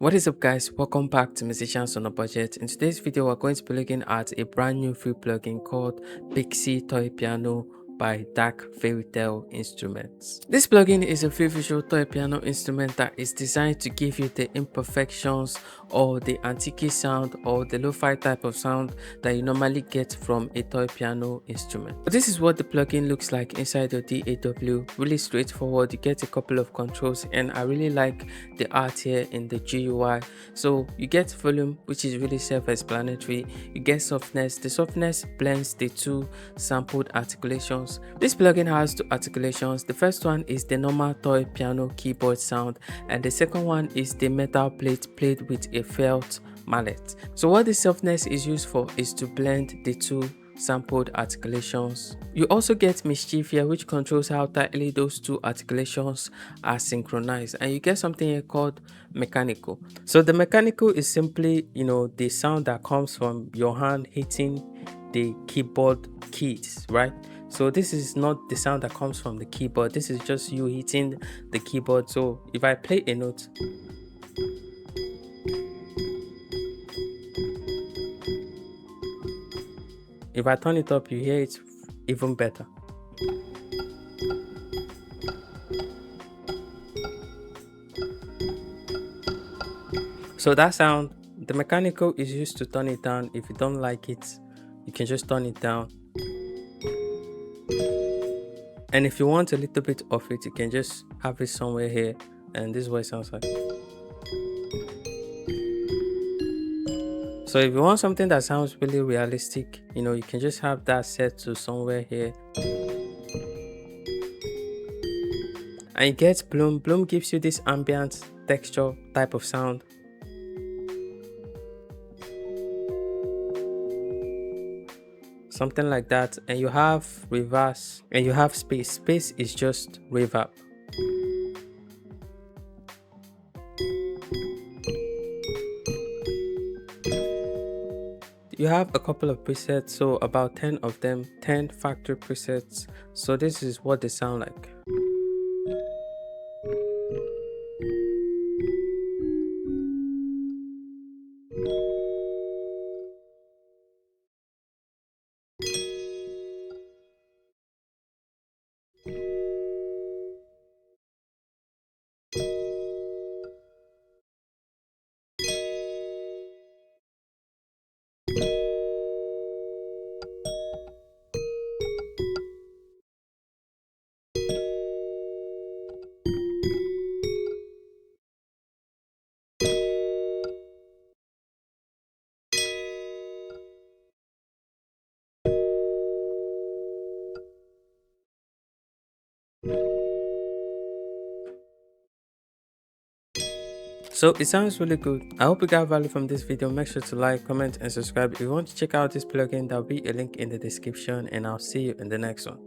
What is up guys, welcome back to Musicians on a Budget. In today's video we're going to be looking at a brand new free plugin called PIXIE Toy Piano by Dark Fairytale Instruments. This plugin is a free visual toy piano instrument that is designed to give you the imperfections or the antique sound or the lo-fi type of sound that you normally get from a toy piano instrument. But this is what the plugin looks like inside your DAW. Really straightforward. You get a couple of controls and I really like the art here in the GUI. So you get volume, which is really self-explanatory. You get softness. The softness blends the two sampled articulations. This plugin has two articulations. The first one is the normal toy piano keyboard sound and the second one is the metal plate played with a felt mallet. So what the softness is used for is to blend the two sampled articulations. You also get Mischief here, which controls how tightly those two articulations are synchronized, and you get something here called mechanical. So the mechanical is simply the sound that comes from your hand hitting the keyboard keys, right? So this is not the sound that comes from the keyboard, this is just you hitting the keyboard. So if I play a note, if I turn it up, you hear it even better. So that sound, the mechanical is used to turn it down. If you don't like it, you can just turn it down. And if you want a little bit of it, you can just have it somewhere here, and this is what it sounds like. So if you want something that sounds really realistic, you can just have that set to somewhere here. And you get bloom. Bloom gives you this ambient texture type of sound. Something like that. And you have reverse and you have space. Space is just reverb. You have a couple of presets, so about 10 of them, 10 factory presets. So this is what they sound like. So it sounds really good. I hope you got value from this video. Make sure to like, comment and subscribe. If you want to check out this plugin, there'll be a link in the description, and I'll see you in the next one.